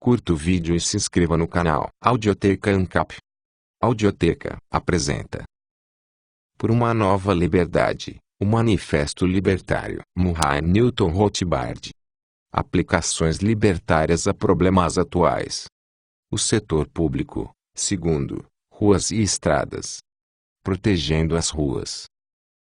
curta o vídeo e se inscreva no canal. Audioteca ANCAP. Audioteca apresenta Por uma Nova Liberdade, o Manifesto Libertário. Murray Newton Rothbard. Aplicações libertárias a problemas atuais. O setor público, segundo, ruas e estradas. Protegendo as ruas.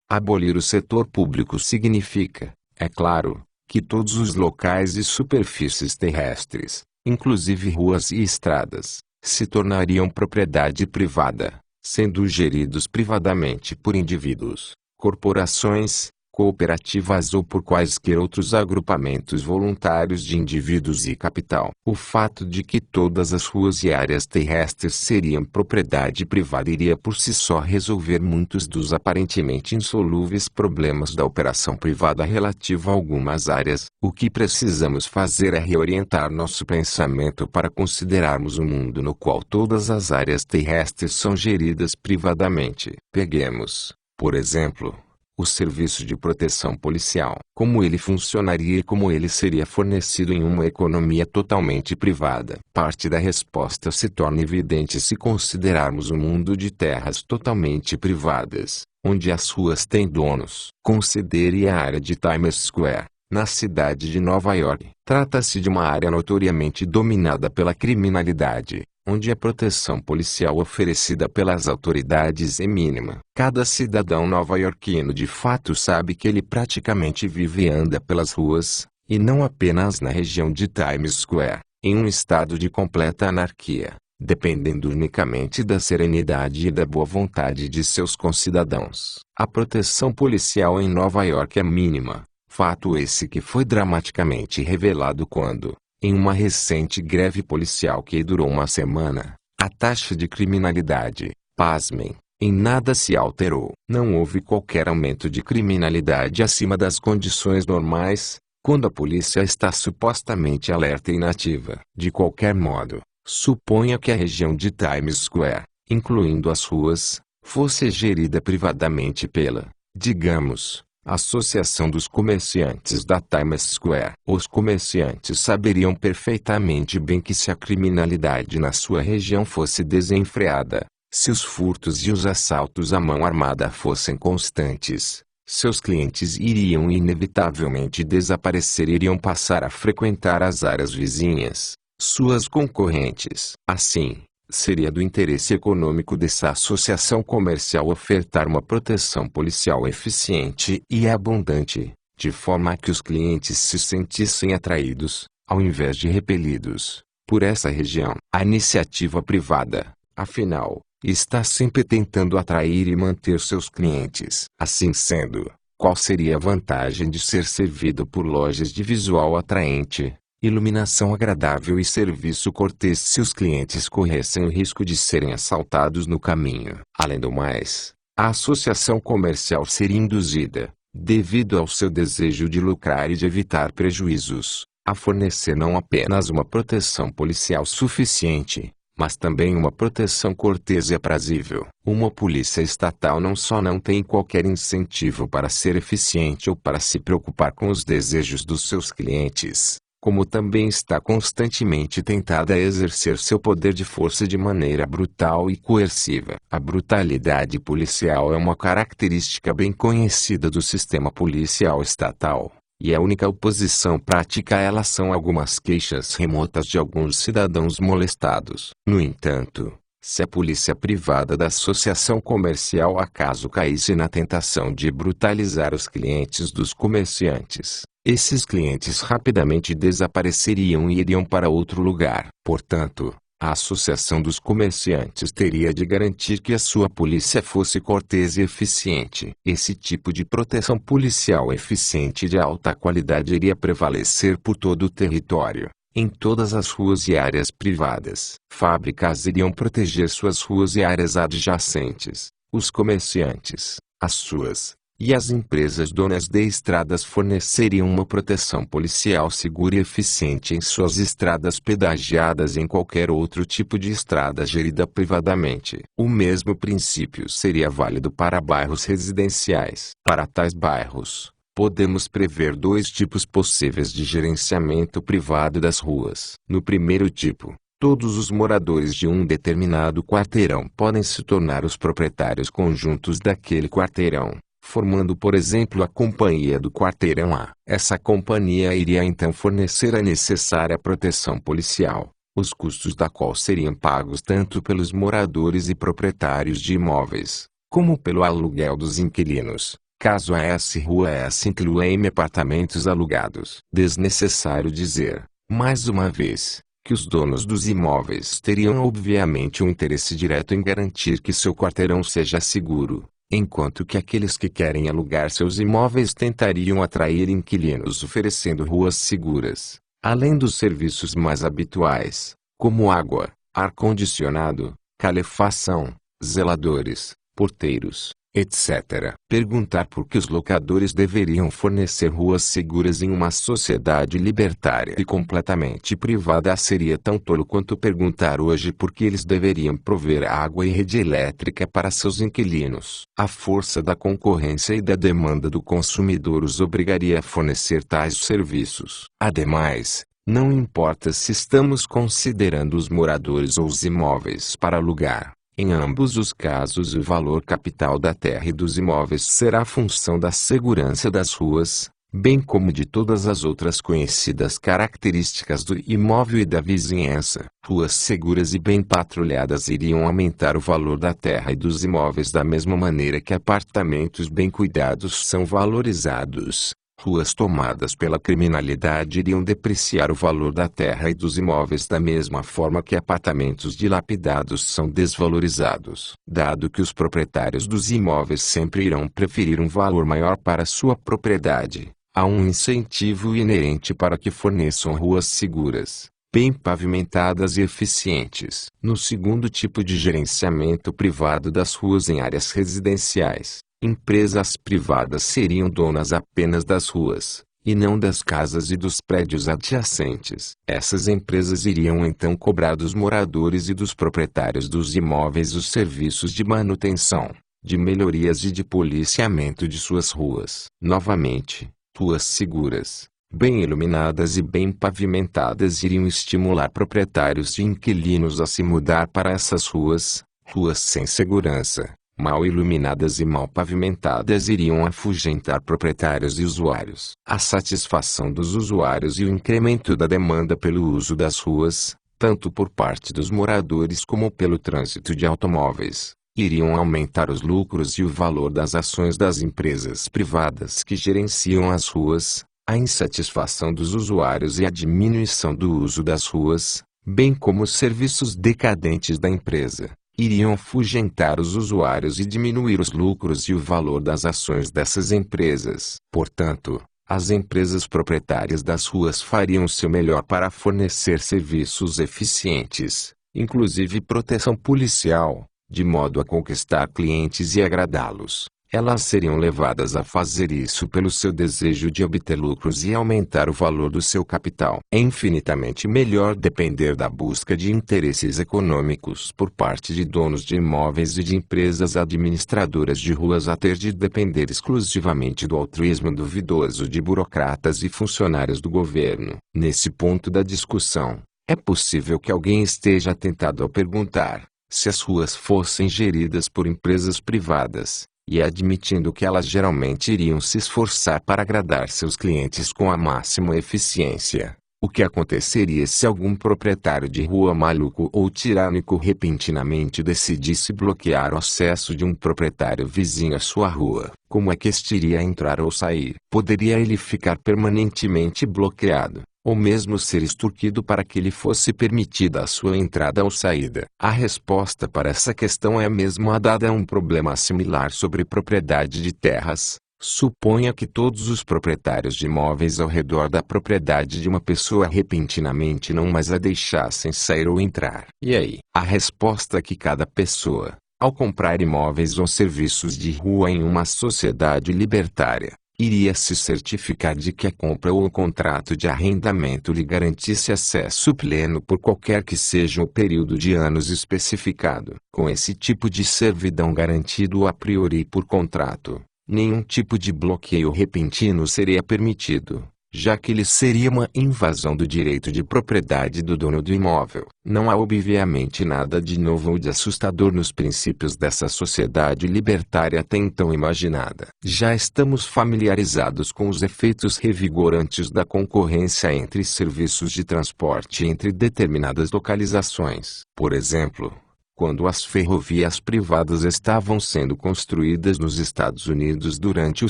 Abolir o setor público significa, é claro, que todos os locais e superfícies terrestres, inclusive ruas e estradas, se tornariam propriedade privada, sendo geridos privadamente por indivíduos, corporações, cooperativas ou por quaisquer outros agrupamentos voluntários de indivíduos e capital. O fato de que todas as ruas e áreas terrestres seriam propriedade privada iria por si só resolver muitos dos aparentemente insolúveis problemas da operação privada relativa a algumas áreas. O que precisamos fazer é reorientar nosso pensamento para considerarmos um mundo no qual todas as áreas terrestres são geridas privadamente. Peguemos, por exemplo, o serviço de proteção policial. Como ele funcionaria e como ele seria fornecido em uma economia totalmente privada. Parte da resposta se torna evidente se considerarmos um mundo de terras totalmente privadas, onde as ruas têm donos. Considere a área de Times Square, na cidade de Nova York. Trata-se de uma área notoriamente dominada pela criminalidade, onde a proteção policial oferecida pelas autoridades é mínima. Cada cidadão nova-iorquino de fato sabe que ele praticamente vive e anda pelas ruas, e não apenas na região de Times Square, em um estado de completa anarquia, dependendo unicamente da serenidade e da boa vontade de seus concidadãos. A proteção policial em Nova York é mínima, fato esse que foi dramaticamente revelado quando, em uma recente greve policial que durou uma semana, a taxa de criminalidade, pasmem, em nada se alterou. Não houve qualquer aumento de criminalidade acima das condições normais, quando a polícia está supostamente alerta e inativa. De qualquer modo, suponha que a região de Times Square, incluindo as ruas, fosse gerida privadamente pela, digamos, Associação dos Comerciantes da Times Square. Os comerciantes saberiam perfeitamente bem que se a criminalidade na sua região fosse desenfreada, se os furtos e os assaltos à mão armada fossem constantes, seus clientes iriam inevitavelmente desaparecer e iriam passar a frequentar as áreas vizinhas, suas concorrentes. Assim, seria do interesse econômico dessa associação comercial ofertar uma proteção policial eficiente e abundante, de forma que os clientes se sentissem atraídos, ao invés de repelidos, por essa região. A iniciativa privada, afinal, está sempre tentando atrair e manter seus clientes. Assim sendo, qual seria a vantagem de ser servido por lojas de visual atraente, iluminação agradável e serviço cortês se os clientes corressem o risco de serem assaltados no caminho? Além do mais, a associação comercial seria induzida, devido ao seu desejo de lucrar e de evitar prejuízos, a fornecer não apenas uma proteção policial suficiente, mas também uma proteção cortês e aprazível. Uma polícia estatal não só não tem qualquer incentivo para ser eficiente ou para se preocupar com os desejos dos seus clientes, como também está constantemente tentada a exercer seu poder de força de maneira brutal e coerciva. A brutalidade policial é uma característica bem conhecida do sistema policial estatal, e a única oposição prática a ela são algumas queixas remotas de alguns cidadãos molestados. No entanto, se a polícia privada da associação comercial acaso caísse na tentação de brutalizar os clientes dos comerciantes, esses clientes rapidamente desapareceriam e iriam para outro lugar. Portanto, a associação dos comerciantes teria de garantir que a sua polícia fosse cortês e eficiente. Esse tipo de proteção policial eficiente e de alta qualidade iria prevalecer por todo o território, em todas as ruas e áreas privadas. Fábricas iriam proteger suas ruas e áreas adjacentes. Os comerciantes, as suas, e as empresas donas de estradas forneceriam uma proteção policial segura e eficiente em suas estradas pedagiadas e em qualquer outro tipo de estrada gerida privadamente. O mesmo princípio seria válido para bairros residenciais. Para tais bairros, podemos prever dois tipos possíveis de gerenciamento privado das ruas. No primeiro tipo, todos os moradores de um determinado quarteirão podem se tornar os proprietários conjuntos daquele quarteirão, formando por exemplo a companhia do quarteirão A. Essa companhia iria então fornecer a necessária proteção policial, os custos da qual seriam pagos tanto pelos moradores e proprietários de imóveis, como pelo aluguel dos inquilinos, caso a S rua S inclua M apartamentos alugados. Desnecessário dizer, mais uma vez, que os donos dos imóveis teriam obviamente um interesse direto em garantir que seu quarteirão seja seguro, enquanto que aqueles que querem alugar seus imóveis tentariam atrair inquilinos oferecendo ruas seguras, além dos serviços mais habituais, como água, ar-condicionado, calefação, zeladores, porteiros, etc. Perguntar por que os locadores deveriam fornecer ruas seguras em uma sociedade libertária e completamente privada seria tão tolo quanto perguntar hoje por que eles deveriam prover água e rede elétrica para seus inquilinos. A força da concorrência e da demanda do consumidor os obrigaria a fornecer tais serviços. Ademais, não importa se estamos considerando os moradores ou os imóveis para alugar. Em ambos os casos o valor capital da terra e dos imóveis será função da segurança das ruas, bem como de todas as outras conhecidas características do imóvel e da vizinhança. Ruas seguras e bem patrulhadas iriam aumentar o valor da terra e dos imóveis da mesma maneira que apartamentos bem cuidados são valorizados. Ruas tomadas pela criminalidade iriam depreciar o valor da terra e dos imóveis da mesma forma que apartamentos dilapidados são desvalorizados. Dado que os proprietários dos imóveis sempre irão preferir um valor maior para sua propriedade, há um incentivo inerente para que forneçam ruas seguras, bem pavimentadas e eficientes. No segundo tipo de gerenciamento privado das ruas em áreas residenciais, empresas privadas seriam donas apenas das ruas, e não das casas e dos prédios adjacentes. Essas empresas iriam então cobrar dos moradores e dos proprietários dos imóveis os serviços de manutenção, de melhorias e de policiamento de suas ruas. Novamente, ruas seguras, bem iluminadas e bem pavimentadas iriam estimular proprietários e inquilinos a se mudar para essas ruas. Ruas sem segurança, mal iluminadas e mal pavimentadas iriam afugentar proprietários e usuários. A satisfação dos usuários e o incremento da demanda pelo uso das ruas, tanto por parte dos moradores como pelo trânsito de automóveis, iriam aumentar os lucros e o valor das ações das empresas privadas que gerenciam as ruas. A insatisfação dos usuários e a diminuição do uso das ruas, bem como os serviços decadentes da empresa, iriam afugentar os usuários e diminuir os lucros e o valor das ações dessas empresas. Portanto, as empresas proprietárias das ruas fariam o seu melhor para fornecer serviços eficientes, inclusive proteção policial, de modo a conquistar clientes e agradá-los. Elas seriam levadas a fazer isso pelo seu desejo de obter lucros e aumentar o valor do seu capital. É infinitamente melhor depender da busca de interesses econômicos por parte de donos de imóveis e de empresas administradoras de ruas a ter de depender exclusivamente do altruísmo duvidoso de burocratas e funcionários do governo. Nesse ponto da discussão, é possível que alguém esteja tentado ao perguntar, se as ruas fossem geridas por empresas privadas, e admitindo que elas geralmente iriam se esforçar para agradar seus clientes com a máxima eficiência, o que aconteceria se algum proprietário de rua maluco ou tirânico repentinamente decidisse bloquear o acesso de um proprietário vizinho à sua rua? Como é que este iria entrar ou sair? Poderia ele ficar permanentemente bloqueado, ou mesmo ser extorquido para que lhe fosse permitida a sua entrada ou saída? A resposta para essa questão é a mesma dada a um problema similar sobre propriedade de terras. Suponha que todos os proprietários de imóveis ao redor da propriedade de uma pessoa repentinamente não mais a deixassem sair ou entrar. E aí? A resposta é que cada pessoa, ao comprar imóveis ou serviços de rua em uma sociedade libertária, iria se certificar de que a compra ou o contrato de arrendamento lhe garantisse acesso pleno por qualquer que seja o período de anos especificado. Com esse tipo de servidão garantido a priori por contrato, Nenhum tipo de bloqueio repentino seria permitido, já que ele seria uma invasão do direito de propriedade do dono do imóvel. Não há obviamente nada de novo ou de assustador nos princípios dessa sociedade libertária até então imaginada. Já estamos familiarizados com os efeitos revigorantes da concorrência entre serviços de transporte entre determinadas localizações. Por exemplo, quando as ferrovias privadas estavam sendo construídas nos Estados Unidos durante o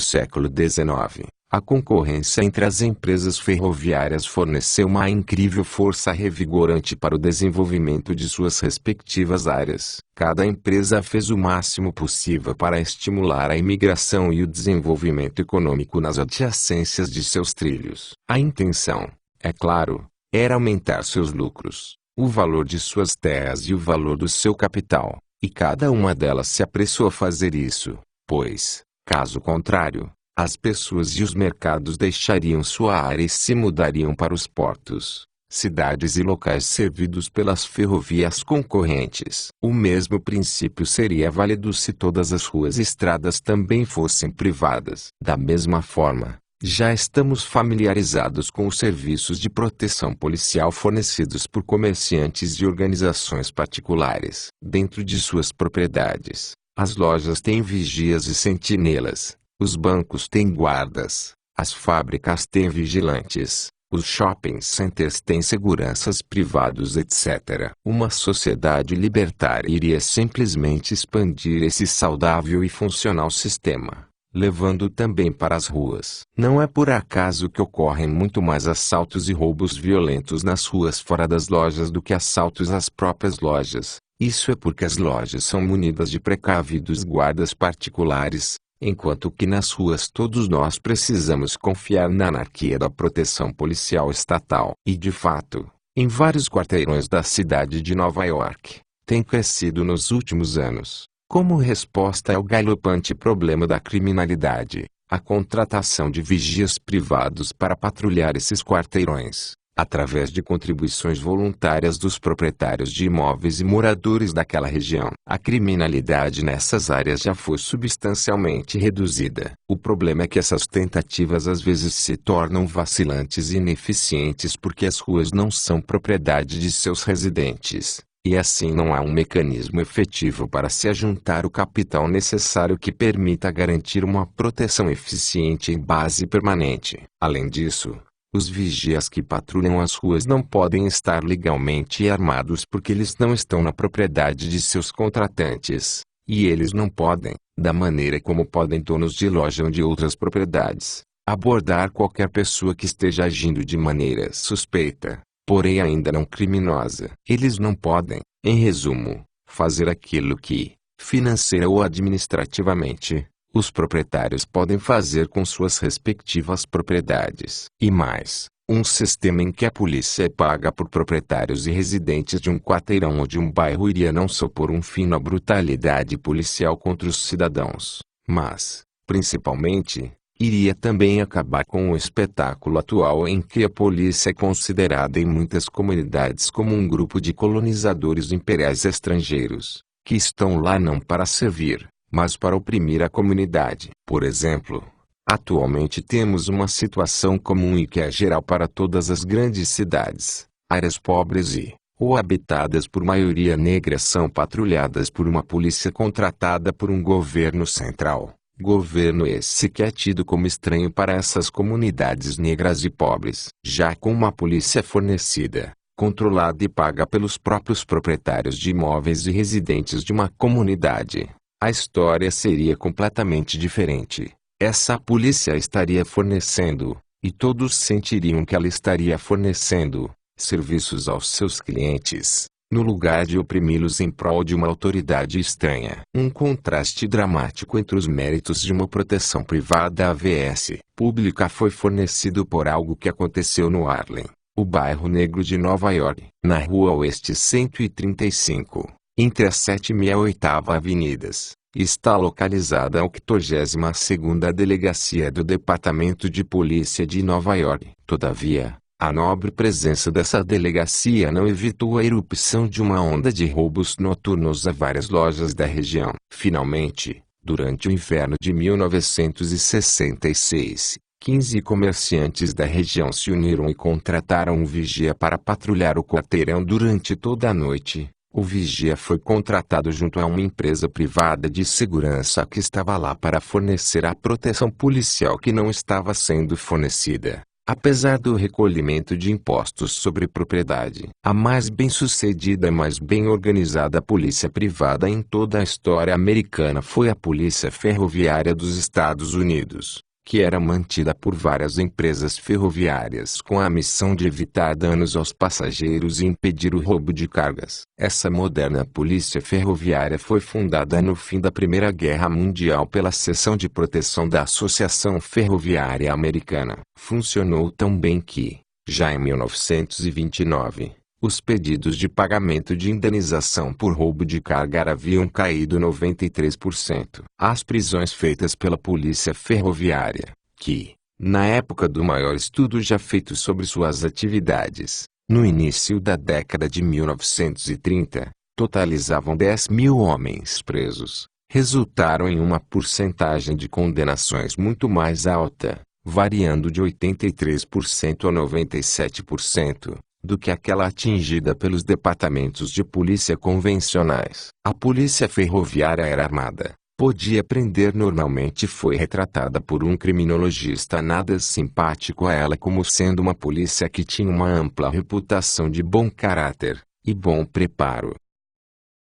século XIX, a concorrência entre as empresas ferroviárias forneceu uma incrível força revigorante para o desenvolvimento de suas respectivas áreas. Cada empresa fez o máximo possível para estimular a imigração e o desenvolvimento econômico nas adjacências de seus trilhos. A intenção, é claro, era aumentar seus lucros, o valor de suas terras e o valor do seu capital, e cada uma delas se apressou a fazer isso, pois, caso contrário, as pessoas e os mercados deixariam sua área e se mudariam para os portos, cidades e locais servidos pelas ferrovias concorrentes. O mesmo princípio seria válido se todas as ruas e estradas também fossem privadas. Da mesma forma, já estamos familiarizados com os serviços de proteção policial fornecidos por comerciantes e organizações particulares. Dentro de suas propriedades, as lojas têm vigias e sentinelas, os bancos têm guardas, as fábricas têm vigilantes, os shopping centers têm seguranças privados, etc. Uma sociedade libertária iria simplesmente expandir esse saudável e funcional sistema, levando também para as ruas. Não é por acaso que ocorrem muito mais assaltos e roubos violentos nas ruas fora das lojas do que assaltos às próprias lojas. Isso é porque as lojas são munidas de precavidos guardas particulares, enquanto que nas ruas todos nós precisamos confiar na anarquia da proteção policial estatal. E de fato, em vários quarteirões da cidade de Nova York, tem crescido nos últimos anos, como resposta ao galopante problema da criminalidade, a contratação de vigias privados para patrulhar esses quarteirões, através de contribuições voluntárias dos proprietários de imóveis e moradores daquela região. A criminalidade nessas áreas já foi substancialmente reduzida. O problema é que essas tentativas às vezes se tornam vacilantes e ineficientes porque as ruas não são propriedade de seus residentes, e assim não há um mecanismo efetivo para se ajuntar o capital necessário que permita garantir uma proteção eficiente em base permanente. Além disso, os vigias que patrulham as ruas não podem estar legalmente armados porque eles não estão na propriedade de seus contratantes, e eles não podem, da maneira como podem donos de loja ou de outras propriedades, abordar qualquer pessoa que esteja agindo de maneira suspeita, porém ainda não criminosa. Eles não podem, em resumo, fazer aquilo que, financeira ou administrativamente, os proprietários podem fazer com suas respectivas propriedades. E mais, um sistema em que a polícia é paga por proprietários e residentes de um quarteirão ou de um bairro iria não só pôr um fim na brutalidade policial contra os cidadãos, mas, principalmente, iria também acabar com o espetáculo atual em que a polícia é considerada em muitas comunidades como um grupo de colonizadores imperiais estrangeiros, que estão lá não para servir, mas para oprimir a comunidade. Por exemplo, atualmente temos uma situação comum e que é geral para todas as grandes cidades. Áreas pobres ou habitadas por maioria negra são patrulhadas por uma polícia contratada por um governo central. Governo esse que é tido como estranho para essas comunidades negras e pobres. Já com uma polícia fornecida, controlada e paga pelos próprios proprietários de imóveis e residentes de uma comunidade, a história seria completamente diferente. Essa polícia estaria fornecendo, e todos sentiriam que ela estaria fornecendo, serviços aos seus clientes, no lugar de oprimi-los em prol de uma autoridade estranha. Um contraste dramático entre os méritos de uma proteção privada AVS pública foi fornecido por algo que aconteceu no Harlem, o bairro negro de Nova York, na Rua Oeste 135. Entre a 7ª e a 8ª Avenidas, está localizada a 82ª Delegacia do Departamento de Polícia de Nova York. Todavia, a nobre presença dessa delegacia não evitou a erupção de uma onda de roubos noturnos a várias lojas da região. Finalmente, Durante o inverno de 1966, 15 comerciantes da região se uniram e contrataram um vigia para patrulhar o quarteirão durante toda a noite. O vigia foi contratado junto a uma empresa privada de segurança que estava lá para fornecer a proteção policial que não estava sendo fornecida. Apesar do recolhimento de impostos sobre propriedade, a mais bem-sucedida e mais bem organizada polícia privada em toda a história americana foi a Polícia Ferroviária dos Estados Unidos, que era mantida por várias empresas ferroviárias com a missão de evitar danos aos passageiros e impedir o roubo de cargas. Essa moderna polícia ferroviária foi fundada no fim da Primeira Guerra Mundial pela Seção de Proteção da Associação Ferroviária Americana. Funcionou tão bem que, já em 1929, os pedidos de pagamento de indenização por roubo de carga haviam caído 93%. As prisões feitas pela Polícia Ferroviária, que, na época do maior estudo já feito sobre suas atividades, no início da década de 1930, totalizavam 10.000 homens presos, resultaram em uma porcentagem de condenações muito mais alta, variando de 83% a 97%. Do que aquela atingida pelos departamentos de polícia convencionais. A polícia ferroviária era armada, podia prender normalmente e foi retratada por um criminologista nada simpático a ela como sendo uma polícia que tinha uma ampla reputação de bom caráter e bom preparo.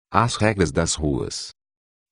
As regras das ruas.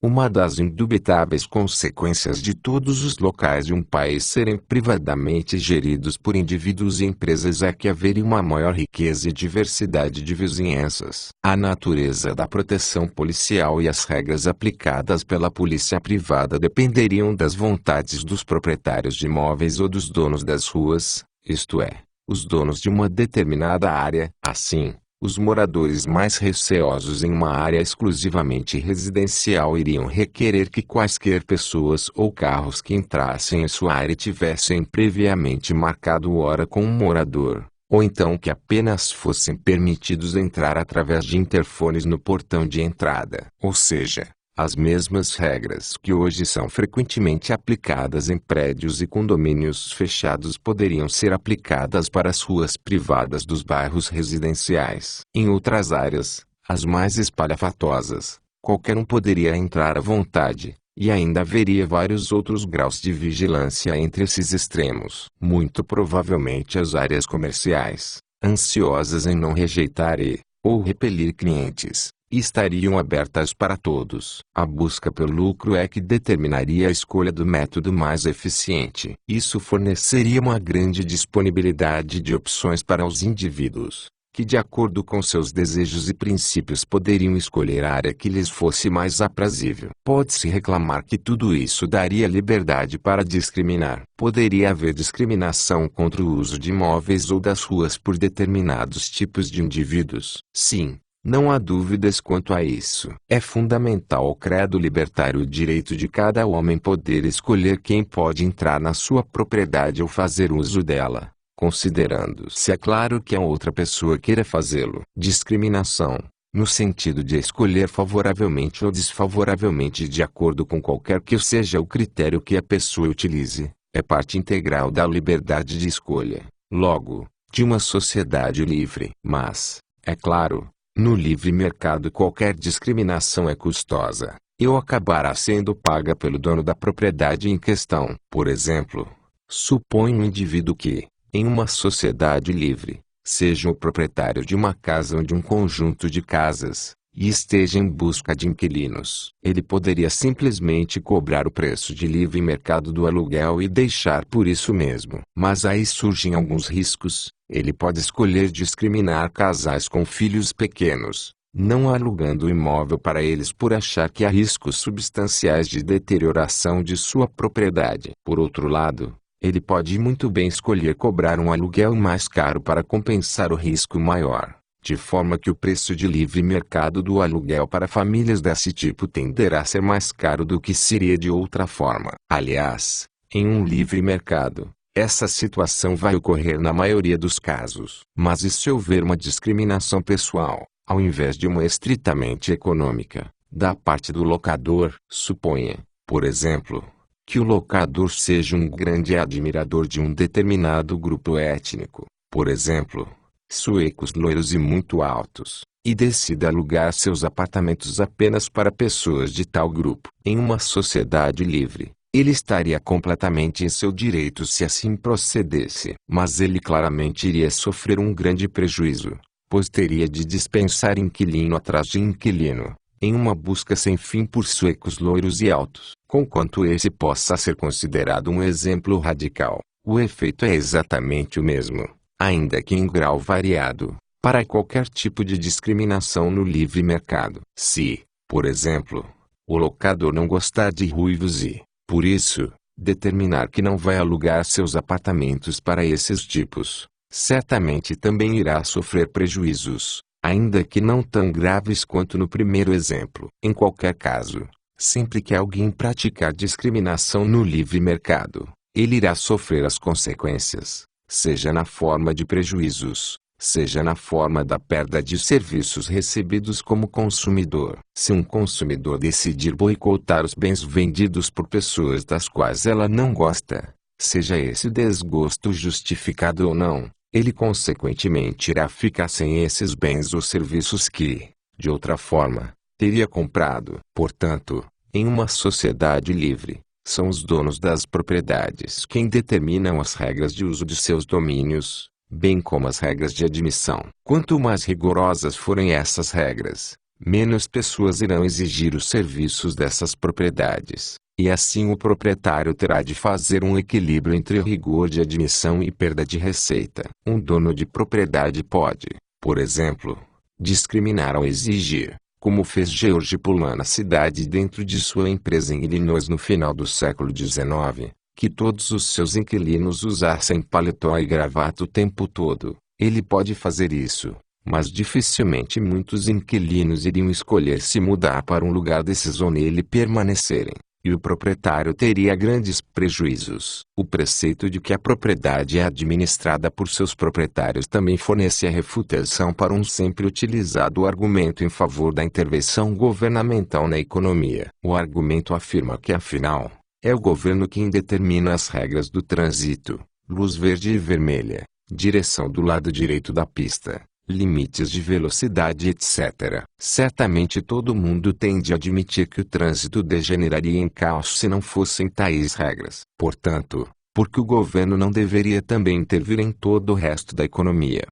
Uma das indubitáveis consequências de todos os locais de um país serem privadamente geridos por indivíduos e empresas é que haveria uma maior riqueza e diversidade de vizinhanças. A natureza da proteção policial e as regras aplicadas pela polícia privada dependeriam das vontades dos proprietários de imóveis ou dos donos das ruas, isto é, os donos de uma determinada área. Assim, os moradores mais receosos em uma área exclusivamente residencial iriam requerer que quaisquer pessoas ou carros que entrassem em sua área tivessem previamente marcado hora com um morador, ou então que apenas fossem permitidos entrar através de interfones no portão de entrada. Ou seja, as mesmas regras que hoje são frequentemente aplicadas em prédios e condomínios fechados poderiam ser aplicadas para as ruas privadas dos bairros residenciais. Em outras áreas, as mais espalhafatosas, qualquer um poderia entrar à vontade, e ainda haveria vários outros graus de vigilância entre esses extremos. Muito provavelmente as áreas comerciais, ansiosas em não rejeitar ou repelir clientes, estariam abertas para todos. A busca pelo lucro é que determinaria a escolha do método mais eficiente. Isso forneceria uma grande disponibilidade de opções para os indivíduos, que de acordo com seus desejos e princípios poderiam escolher a área que lhes fosse mais aprazível. Pode-se reclamar que tudo isso daria liberdade para discriminar. Poderia haver discriminação contra o uso de imóveis ou das ruas por determinados tipos de indivíduos. Sim. Não há dúvidas quanto a isso. É fundamental ao credo libertário o direito de cada homem poder escolher quem pode entrar na sua propriedade ou fazer uso dela, considerando-se é claro que a outra pessoa queira fazê-lo. Discriminação, no sentido de escolher favoravelmente ou desfavoravelmente de acordo com qualquer que seja o critério que a pessoa utilize, é parte integral da liberdade de escolha, logo, de uma sociedade livre. Mas, é claro, no livre mercado qualquer discriminação é custosa, ou acabará sendo paga pelo dono da propriedade em questão. Por exemplo, suponha um indivíduo que, em uma sociedade livre, seja o proprietário de uma casa ou de um conjunto de casas, e esteja em busca de inquilinos. Ele poderia simplesmente cobrar o preço de livre mercado do aluguel e deixar por isso mesmo. Mas aí surgem alguns riscos. Ele pode escolher discriminar casais com filhos pequenos, não alugando o imóvel para eles por achar que há riscos substanciais de deterioração de sua propriedade. Por outro lado, ele pode muito bem escolher cobrar um aluguel mais caro para compensar o risco maior, de forma que o preço de livre mercado do aluguel para famílias desse tipo tenderá a ser mais caro do que seria de outra forma. Aliás, em um livre mercado, essa situação vai ocorrer na maioria dos casos. Mas e se houver uma discriminação pessoal, ao invés de uma estritamente econômica, da parte do locador? Suponha, Por exemplo, que o locador seja um grande admirador de um determinado grupo étnico, por exemplo, suecos loiros e muito altos, e decida alugar seus apartamentos apenas para pessoas de tal grupo. Em uma sociedade livre, ele estaria completamente em seu direito se assim procedesse. Mas ele claramente iria sofrer um grande prejuízo, pois teria de dispensar inquilino atrás de inquilino, em uma busca sem fim por suecos loiros e altos. Conquanto esse possa ser considerado um exemplo radical, o efeito é exatamente o mesmo, ainda que em grau variado, para qualquer tipo de discriminação no livre mercado. Se, por exemplo, o locador não gostar de ruivos e, por isso, determinar que não vai alugar seus apartamentos para esses tipos, certamente também irá sofrer prejuízos, ainda que não tão graves quanto no primeiro exemplo. Em qualquer caso, sempre que alguém praticar discriminação no livre mercado, ele irá sofrer as consequências, seja na forma de prejuízos, seja na forma da perda de serviços recebidos como consumidor. Se um consumidor decidir boicotar os bens vendidos por pessoas das quais ela não gosta, seja esse desgosto justificado ou não, ele consequentemente irá ficar sem esses bens ou serviços que, de outra forma, teria comprado. Portanto, em uma sociedade livre, são os donos das propriedades quem determinam as regras de uso de seus domínios, bem como as regras de admissão. Quanto mais rigorosas forem essas regras, menos pessoas irão exigir os serviços dessas propriedades, e assim o proprietário terá de fazer um equilíbrio entre o rigor de admissão e perda de receita. Um dono de propriedade pode, por exemplo, discriminar ao exigir, como fez George Pullman na cidade dentro de sua empresa em Illinois no final do século XIX, que todos os seus inquilinos usassem paletó e gravata o tempo todo. Ele pode fazer isso, mas dificilmente muitos inquilinos iriam escolher se mudar para um lugar desses ou nele permanecerem, e o proprietário teria grandes prejuízos. O preceito de que a propriedade é administrada por seus proprietários também fornece a refutação para um sempre utilizado argumento em favor da intervenção governamental na economia. O argumento afirma que, afinal, é o governo quem determina as regras do trânsito, luz verde e vermelha, direção do lado direito da pista, limites de velocidade, etc. Certamente todo mundo tende a admitir que o trânsito degeneraria em caos se não fossem tais regras. Portanto, por que o governo não deveria também intervir em todo o resto da economia?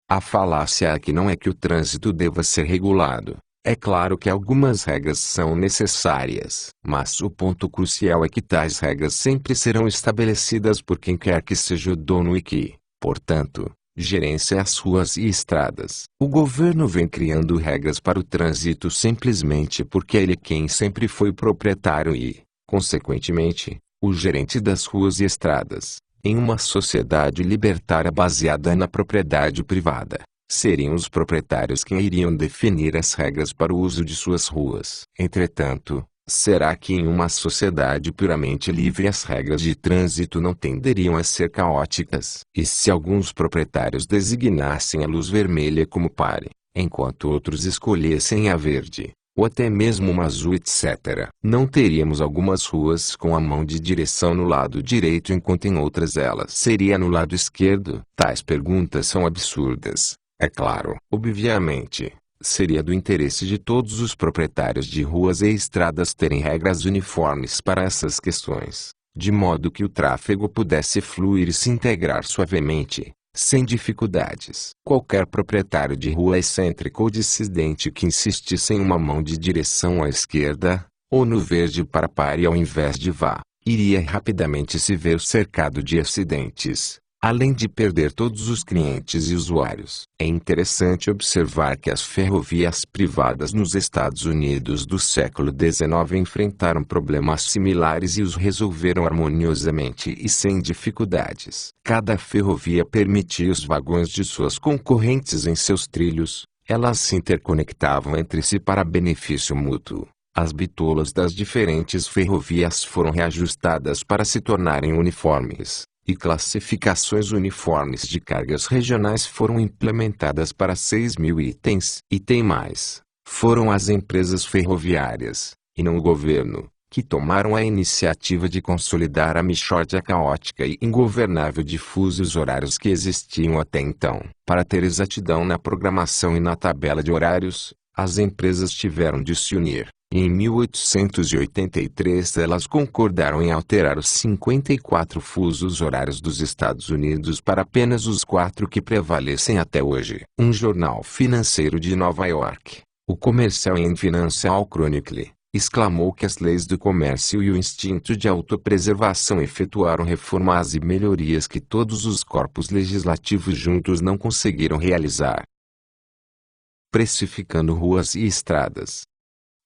A falácia aqui não é que o trânsito deva ser regulado. É claro que algumas regras são necessárias, mas o ponto crucial é que tais regras sempre serão estabelecidas por quem quer que seja o dono e que, portanto, gerencia as ruas e estradas. O governo vem criando regras para o trânsito simplesmente porque ele quem sempre foi proprietário e, consequentemente, o gerente das ruas e estradas. Em uma sociedade libertária baseada na propriedade privada, seriam os proprietários quem iriam definir as regras para o uso de suas ruas. Entretanto, será que em uma sociedade puramente livre as regras de trânsito não tenderiam a ser caóticas? E se alguns proprietários designassem a luz vermelha como pare, enquanto outros escolhessem a verde, ou até mesmo uma azul, etc., não teríamos algumas ruas com a mão de direção no lado direito enquanto em outras elas seria no lado esquerdo? Tais perguntas são absurdas. É claro, obviamente, seria do interesse de todos os proprietários de ruas e estradas terem regras uniformes para essas questões, de modo que o tráfego pudesse fluir e se integrar suavemente, sem dificuldades. Qualquer proprietário de rua excêntrico ou dissidente que insistisse em uma mão de direção à esquerda, ou no verde para pare ao invés de vá, iria rapidamente se ver cercado de acidentes, além de perder todos os clientes e usuários. É interessante observar que as ferrovias privadas nos Estados Unidos do século XIX enfrentaram problemas similares e os resolveram harmoniosamente e sem dificuldades. Cada ferrovia permitia os vagões de suas concorrentes em seus trilhos, elas se interconectavam entre si para benefício mútuo. As bitolas das diferentes ferrovias foram reajustadas para se tornarem uniformes, e classificações uniformes de cargas regionais foram implementadas para 6.000 itens. E tem mais, foram as empresas ferroviárias, e não o governo, que tomaram a iniciativa de consolidar a mixórdia caótica e ingovernável de fusos horários que existiam até então. Para ter exatidão na programação e na tabela de horários, as empresas tiveram de se unir. Em 1883 elas concordaram em alterar os 54 fusos horários dos Estados Unidos para apenas os 4 que prevalecem até hoje. Um jornal financeiro de Nova York, o Commercial and Financial Chronicle, exclamou que as leis do comércio e o instinto de autopreservação efetuaram reformas e melhorias que todos os corpos legislativos juntos não conseguiram realizar. Precificando ruas e estradas.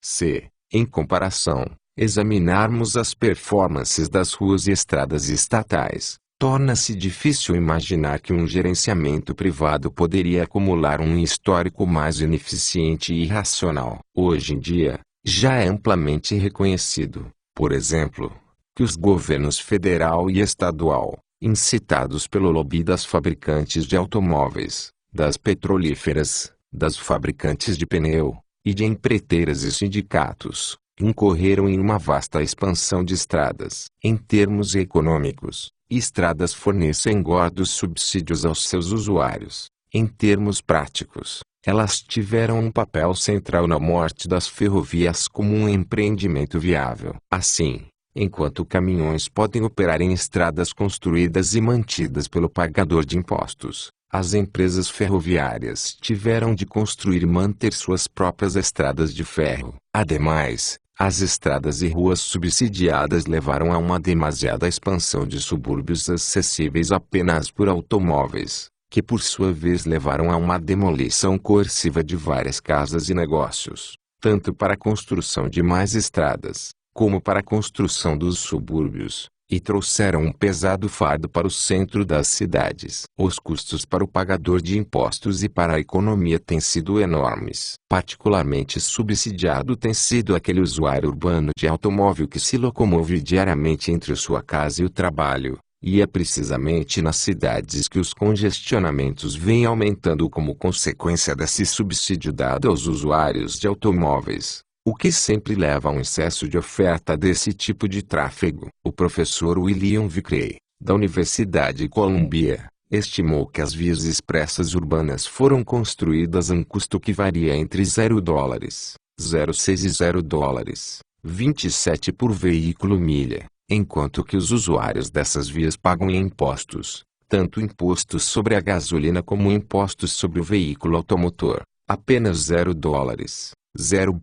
Se, em comparação, examinarmos as performances das ruas e estradas estatais, torna-se difícil imaginar que um gerenciamento privado poderia acumular um histórico mais ineficiente e irracional. Hoje em dia, já é amplamente reconhecido, por exemplo, que os governos federal e estadual, incitados pelo lobby das fabricantes de automóveis, das petrolíferas, das fabricantes de pneu, e de empreiteiras e sindicatos, incorreram em uma vasta expansão de estradas. Em termos econômicos, estradas fornecem gordos subsídios aos seus usuários. Em termos práticos, elas tiveram um papel central na morte das ferrovias como um empreendimento viável. Assim, enquanto caminhões podem operar em estradas construídas e mantidas pelo pagador de impostos, as empresas ferroviárias tiveram de construir e manter suas próprias estradas de ferro. Ademais, as estradas e ruas subsidiadas levaram a uma demasiada expansão de subúrbios acessíveis apenas por automóveis, que por sua vez levaram a uma demolição coerciva de várias casas e negócios, tanto para a construção de mais estradas, como para a construção dos subúrbios, e trouxeram um pesado fardo para o centro das cidades. Os custos para o pagador de impostos e para a economia têm sido enormes. Particularmente subsidiado tem sido aquele usuário urbano de automóvel que se locomove diariamente entre sua casa e o trabalho, e é precisamente nas cidades que os congestionamentos vêm aumentando como consequência desse subsídio dado aos usuários de automóveis, o que sempre leva a um excesso de oferta desse tipo de tráfego. O professor William Vickrey, da Universidade de Columbia, estimou que as vias expressas urbanas foram construídas a um custo que varia entre $0,06 e $0,27 por veículo-milha, enquanto que os usuários dessas vias pagam em impostos, tanto impostos sobre a gasolina como impostos sobre o veículo automotor, apenas $0,00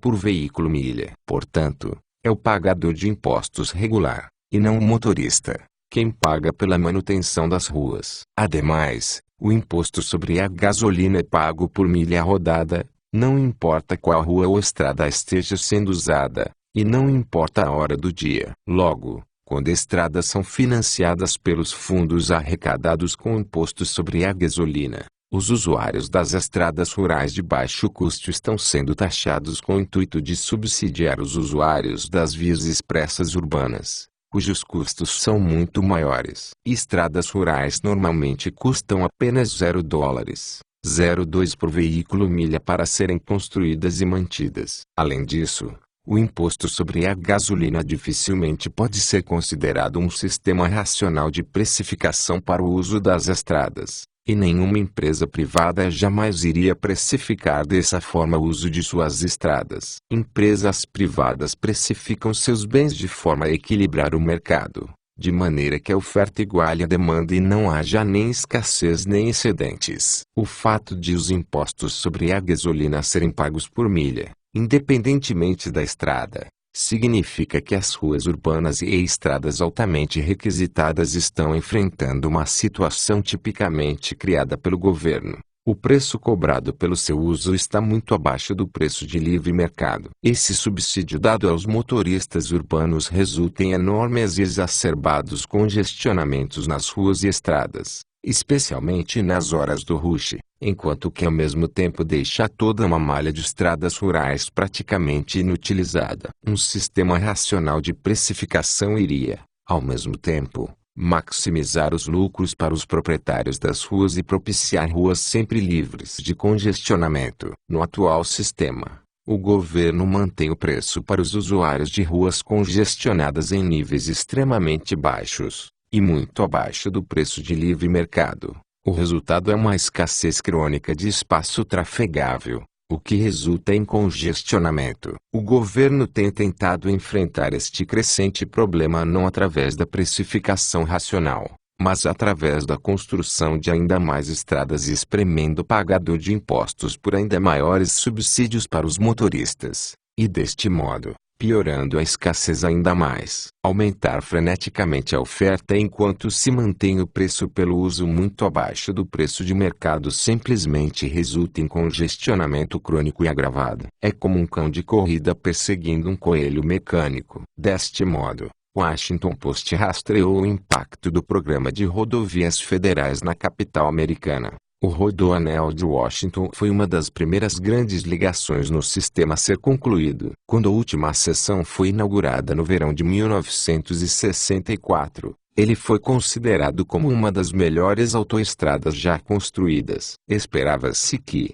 por veículo-milha. Portanto, é o pagador de impostos regular, e não o motorista, quem paga pela manutenção das ruas. Ademais, o imposto sobre a gasolina é pago por milha rodada, não importa qual rua ou estrada esteja sendo usada, e não importa a hora do dia. Logo, quando estradas são financiadas pelos fundos arrecadados com o imposto sobre a gasolina, os usuários das estradas rurais de baixo custo estão sendo taxados com o intuito de subsidiar os usuários das vias expressas urbanas, cujos custos são muito maiores. Estradas rurais normalmente custam apenas $0,02 por veículo-milha para serem construídas e mantidas. Além disso, o imposto sobre a gasolina dificilmente pode ser considerado um sistema racional de precificação para o uso das estradas, e nenhuma empresa privada jamais iria precificar dessa forma o uso de suas estradas. Empresas privadas precificam seus bens de forma a equilibrar o mercado, de maneira que a oferta iguale a demanda e não haja nem escassez nem excedentes. O fato de os impostos sobre a gasolina serem pagos por milha, independentemente da estrada, significa que as ruas urbanas e estradas altamente requisitadas estão enfrentando uma situação tipicamente criada pelo governo. O preço cobrado pelo seu uso está muito abaixo do preço de livre mercado. Esse subsídio dado aos motoristas urbanos resulta em enormes e exacerbados congestionamentos nas ruas e estradas, especialmente nas horas do rush, enquanto que ao mesmo tempo deixa toda uma malha de estradas rurais praticamente inutilizada. Um sistema racional de precificação iria, ao mesmo tempo, maximizar os lucros para os proprietários das ruas e propiciar ruas sempre livres de congestionamento. No atual sistema, O governo mantém o preço para os usuários de ruas congestionadas em níveis extremamente baixos, e muito abaixo do preço de livre mercado. O resultado é uma escassez crônica de espaço trafegável, o que resulta em congestionamento. O governo tem tentado enfrentar este crescente problema não através da precificação racional, mas através da construção de ainda mais estradas e espremendo o pagador de impostos por ainda maiores subsídios para os motoristas, e deste modo, piorando a escassez ainda mais. Aumentar freneticamente a oferta enquanto se mantém o preço pelo uso muito abaixo do preço de mercado simplesmente resulta em congestionamento crônico e agravado. É como um cão de corrida perseguindo um coelho mecânico. Deste modo, Washington Post rastreou o impacto do programa de rodovias federais na capital americana. O Rodoanel de Washington foi uma das primeiras grandes ligações no sistema a ser concluído. Quando a última seção foi inaugurada no verão de 1964, ele foi considerado como uma das melhores autoestradas já construídas. Esperava-se que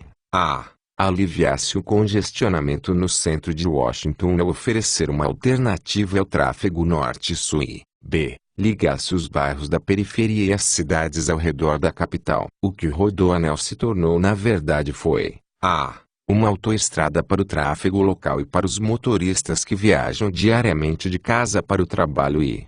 aliviasse o congestionamento no centro de Washington ao oferecer uma alternativa ao tráfego norte-sul e ligasse os bairros da periferia e as cidades ao redor da capital. O que o Rodoanel se tornou na verdade foi uma autoestrada para o tráfego local e para os motoristas que viajam diariamente de casa para o trabalho e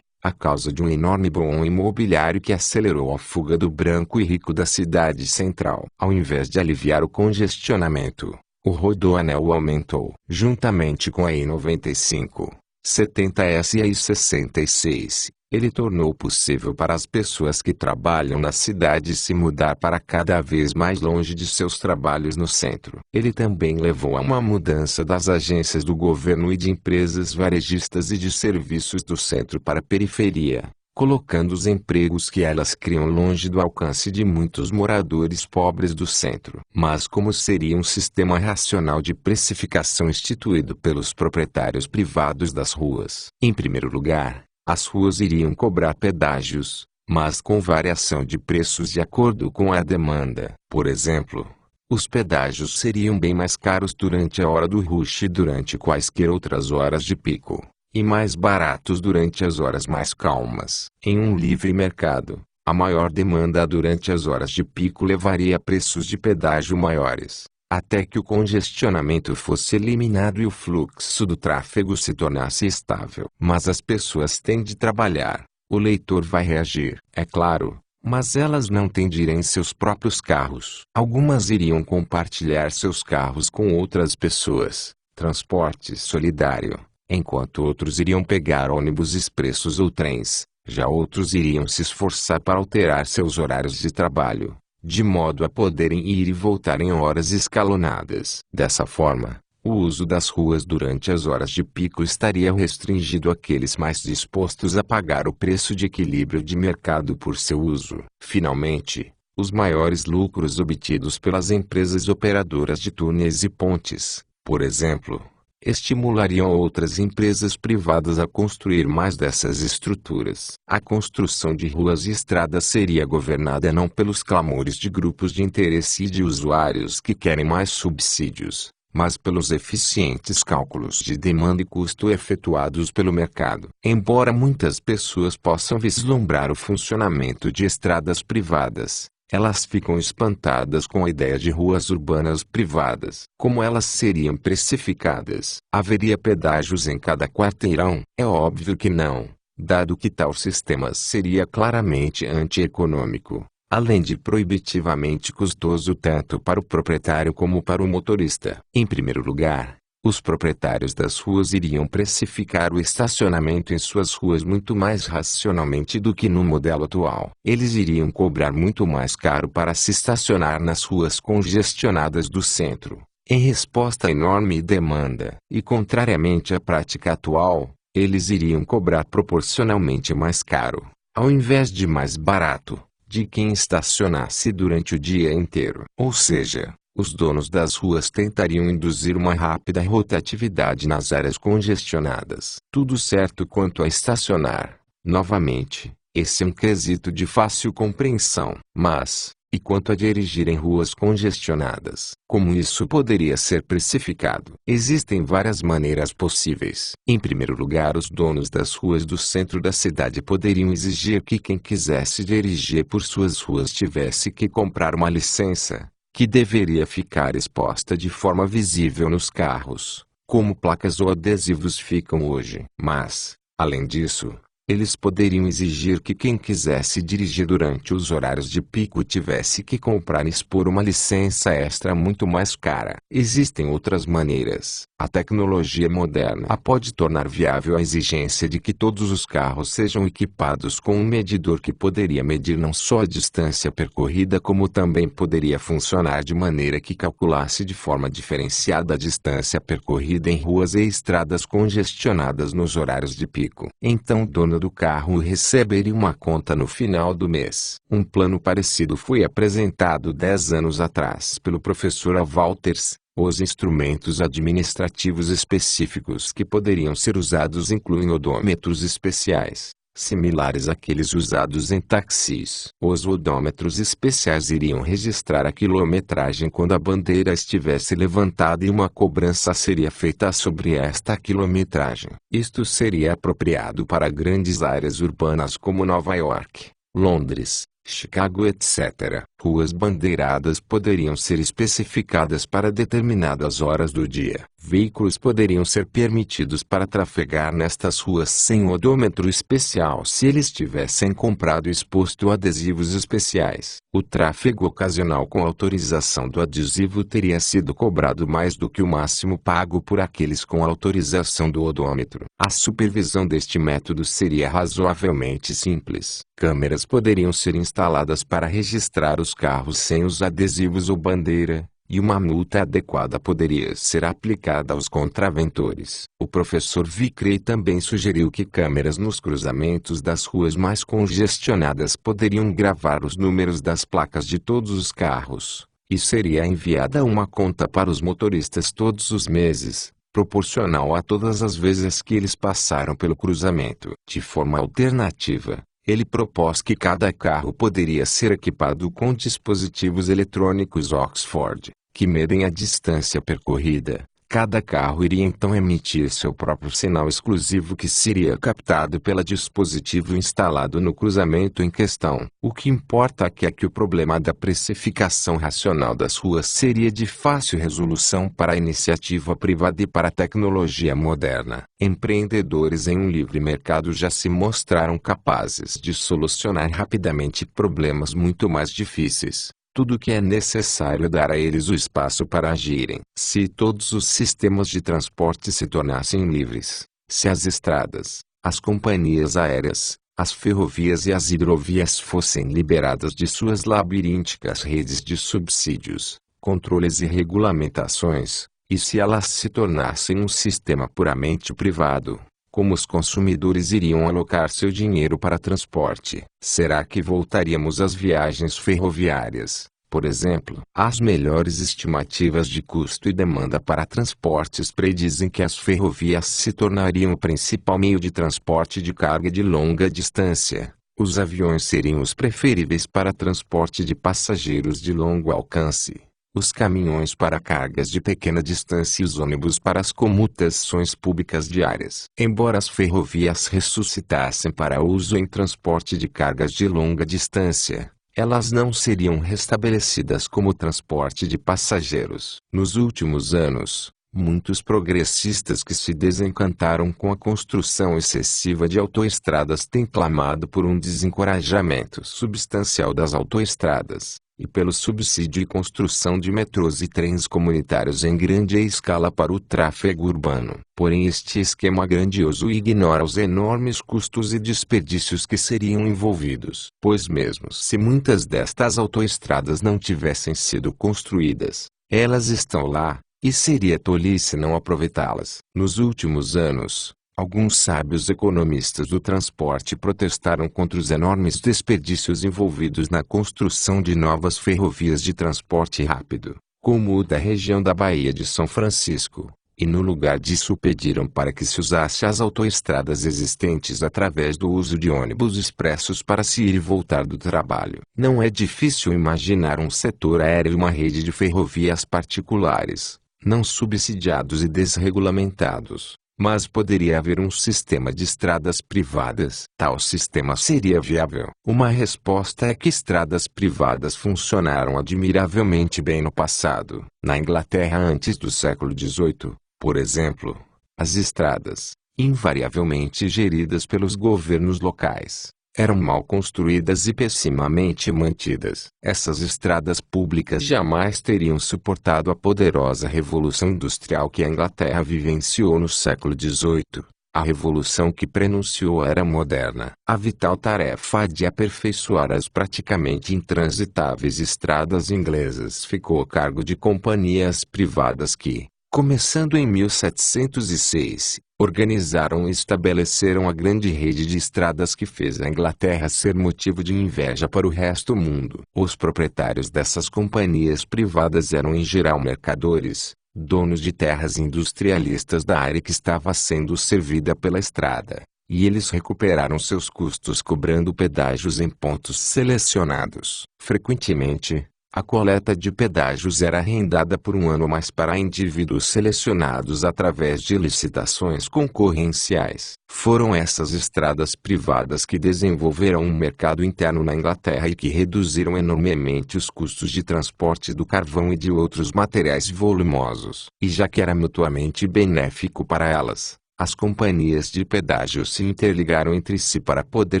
a causa de um enorme boom imobiliário que acelerou a fuga do branco e rico da cidade central. Ao invés de aliviar o congestionamento, o Rodoanel aumentou. Juntamente com a I-95, 70S e a I-66, ele tornou possível para as pessoas que trabalham na cidade se mudar para cada vez mais longe de seus trabalhos no centro. Ele também levou a uma mudança das agências do governo e de empresas varejistas e de serviços do centro para a periferia, colocando os empregos que elas criam longe do alcance de muitos moradores pobres do centro. Mas como seria um sistema racional de precificação instituído pelos proprietários privados das ruas? Em primeiro lugar, as ruas iriam cobrar pedágios, mas com variação de preços de acordo com a demanda. Por exemplo, os pedágios seriam bem mais caros durante a hora do rush e durante quaisquer outras horas de pico, e mais baratos durante as horas mais calmas. Em um livre mercado, a maior demanda durante as horas de pico levaria a preços de pedágio maiores, até que o congestionamento fosse eliminado e o fluxo do tráfego se tornasse estável. Mas as pessoas têm de trabalhar, o leitor vai reagir, é claro, mas elas não têm de ir em seus próprios carros. Algumas iriam compartilhar seus carros com outras pessoas, transporte solidário, enquanto outros iriam pegar ônibus expressos ou trens. Já outros iriam se esforçar para alterar seus horários de trabalho, de modo a poderem ir e voltar em horas escalonadas. Dessa forma, o uso das ruas durante as horas de pico estaria restringido àqueles mais dispostos a pagar o preço de equilíbrio de mercado por seu uso. Finalmente, os maiores lucros obtidos pelas empresas operadoras de túneis e pontes, por exemplo, estimulariam outras empresas privadas a construir mais dessas estruturas. A construção de ruas e estradas seria governada não pelos clamores de grupos de interesse e de usuários que querem mais subsídios, mas pelos eficientes cálculos de demanda e custo efetuados pelo mercado. Embora muitas pessoas possam vislumbrar o funcionamento de estradas privadas, elas ficam espantadas com a ideia de ruas urbanas privadas. Como elas seriam precificadas? Haveria pedágios em cada quarteirão? É óbvio que não, dado que tal sistema seria claramente antieconômico, além de proibitivamente custoso tanto para o proprietário como para o motorista. Em primeiro lugar, os proprietários das ruas iriam precificar o estacionamento em suas ruas muito mais racionalmente do que no modelo atual. Eles iriam cobrar muito mais caro para se estacionar nas ruas congestionadas do centro, em resposta à enorme demanda. E contrariamente à prática atual, eles iriam cobrar proporcionalmente mais caro, ao invés de mais barato, de quem estacionasse durante o dia inteiro. Ou seja, os donos das ruas tentariam induzir uma rápida rotatividade nas áreas congestionadas. Tudo certo quanto a estacionar. Novamente, esse é um quesito de fácil compreensão. Mas, E quanto a dirigir em ruas congestionadas, como isso poderia ser precificado? Existem várias maneiras possíveis. Em primeiro lugar, os donos das ruas do centro da cidade poderiam exigir que quem quisesse dirigir por suas ruas tivesse que comprar uma licença, que deveria ficar exposta de forma visível nos carros, como placas ou adesivos ficam hoje. Mas, além disso, eles poderiam exigir que quem quisesse dirigir durante os horários de pico tivesse que comprar e expor uma licença extra muito mais cara. Existem outras maneiras. A tecnologia moderna pode tornar viável a exigência de que todos os carros sejam equipados com um medidor que poderia medir não só a distância percorrida como também poderia funcionar de maneira que calculasse de forma diferenciada a distância percorrida em ruas e estradas congestionadas nos horários de pico. Então o dono do carro receberia uma conta no final do mês. Um plano parecido foi apresentado 10 anos atrás pelo professor Walters. Os instrumentos administrativos específicos que poderiam ser usados incluem odômetros especiais, similares àqueles usados em táxis. Os odômetros especiais iriam registrar a quilometragem quando a bandeira estivesse levantada e uma cobrança seria feita sobre esta quilometragem. Isto seria apropriado para grandes áreas urbanas como Nova York, Londres, Chicago, etc. Ruas bandeiradas poderiam ser especificadas para determinadas horas do dia. Veículos poderiam ser permitidos para trafegar nestas ruas sem odômetro especial se eles tivessem comprado e exposto adesivos especiais. O tráfego ocasional com autorização do adesivo teria sido cobrado mais do que o máximo pago por aqueles com autorização do odômetro. A supervisão deste método seria razoavelmente simples. Câmeras poderiam ser instaladas para registrar os carros sem os adesivos ou bandeira, e uma multa adequada poderia ser aplicada aos contraventores. O professor Vickrey também sugeriu que câmeras nos cruzamentos das ruas mais congestionadas poderiam gravar os números das placas de todos os carros, e seria enviada uma conta para os motoristas todos os meses, proporcional a todas as vezes que eles passaram pelo cruzamento. De forma alternativa, ele propôs que cada carro poderia ser equipado com dispositivos eletrônicos Oxford, que medem a distância percorrida. Cada carro iria então emitir seu próprio sinal exclusivo que seria captado pelo dispositivo instalado no cruzamento em questão. O que importa aqui é que o problema da precificação racional das ruas seria de fácil resolução para a iniciativa privada e para a tecnologia moderna. Empreendedores em um livre mercado já se mostraram capazes de solucionar rapidamente problemas muito mais difíceis. Tudo o que é necessário é dar a eles o espaço para agirem. Se todos os sistemas de transporte se tornassem livres, se as estradas, as companhias aéreas, as ferrovias e as hidrovias fossem liberadas de suas labirínticas redes de subsídios, controles e regulamentações, e se elas se tornassem um sistema puramente privado, como os consumidores iriam alocar seu dinheiro para transporte? Será que voltaríamos às viagens ferroviárias, por exemplo? As melhores estimativas de custo e demanda para transportes predizem que as ferrovias se tornariam o principal meio de transporte de carga de longa distância. Os aviões seriam os preferíveis para transporte de passageiros de longo alcance, os caminhões para cargas de pequena distância e os ônibus para as comutações públicas diárias. Embora as ferrovias ressuscitassem para uso em transporte de cargas de longa distância, elas não seriam restabelecidas como transporte de passageiros. Nos últimos anos, muitos progressistas que se desencantaram com a construção excessiva de autoestradas têm clamado por um desencorajamento substancial das autoestradas, e pelo subsídio e construção de metrôs e trens comunitários em grande escala para o tráfego urbano. Porém, este esquema grandioso ignora os enormes custos e desperdícios que seriam envolvidos. Pois mesmo se muitas destas autoestradas não tivessem sido construídas, elas estão lá, e seria tolice não aproveitá-las. Nos últimos anos, alguns sábios economistas do transporte protestaram contra os enormes desperdícios envolvidos na construção de novas ferrovias de transporte rápido, como o da região da Baía de São Francisco, e no lugar disso pediram para que se usasse as autoestradas existentes através do uso de ônibus expressos para se ir e voltar do trabalho. Não é difícil imaginar um setor aéreo e uma rede de ferrovias particulares, não subsidiados e desregulamentados. Mas poderia haver um sistema de estradas privadas. Tal sistema seria viável. Uma resposta é que estradas privadas funcionaram admiravelmente bem no passado. Na Inglaterra antes do século XVIII, por exemplo, as estradas, invariavelmente geridas pelos governos locais, eram mal construídas e pessimamente mantidas. Essas estradas públicas jamais teriam suportado a poderosa revolução industrial que a Inglaterra vivenciou no século XVIII. A revolução que prenunciou a era moderna. A vital tarefa de aperfeiçoar as praticamente intransitáveis estradas inglesas ficou a cargo de companhias privadas que, começando em 1706, organizaram e estabeleceram a grande rede de estradas que fez a Inglaterra ser motivo de inveja para o resto do mundo. Os proprietários dessas companhias privadas eram em geral mercadores, donos de terras industrialistas da área que estava sendo servida pela estrada, e eles recuperaram seus custos cobrando pedágios em pontos selecionados. Frequentemente, a coleta de pedágios era arrendada por um ano ou mais para indivíduos selecionados através de licitações concorrenciais. Foram essas estradas privadas que desenvolveram um mercado interno na Inglaterra e que reduziram enormemente os custos de transporte do carvão e de outros materiais volumosos. E já que era mutuamente benéfico para elas, as companhias de pedágio se interligaram entre si para poder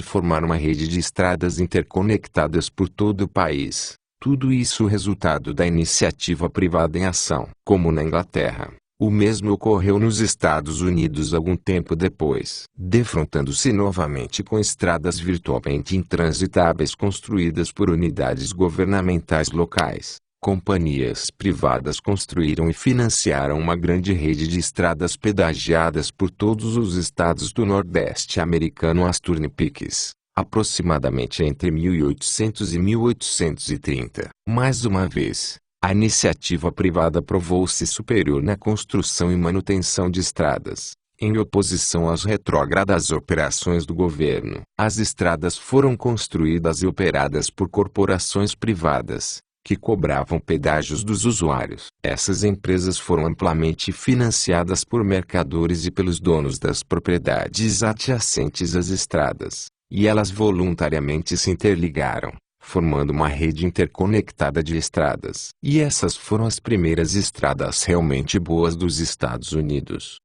formar uma rede de estradas interconectadas por todo o país. Tudo isso resultado da iniciativa privada em ação. Como na Inglaterra, o mesmo ocorreu nos Estados Unidos algum tempo depois. Defrontando-se novamente com estradas virtualmente intransitáveis construídas por unidades governamentais locais, companhias privadas construíram e financiaram uma grande rede de estradas pedagiadas por todos os estados do Nordeste americano, as Turnpikes, aproximadamente entre 1800 e 1830. Mais uma vez, a iniciativa privada provou-se superior na construção e manutenção de estradas, em oposição às retrógradas operações do governo. As estradas foram construídas e operadas por corporações privadas, que cobravam pedágios dos usuários. Essas empresas foram amplamente financiadas por mercadores e pelos donos das propriedades adjacentes às estradas, e elas voluntariamente se interligaram, formando uma rede interconectada de estradas. E essas foram as primeiras estradas realmente boas dos Estados Unidos.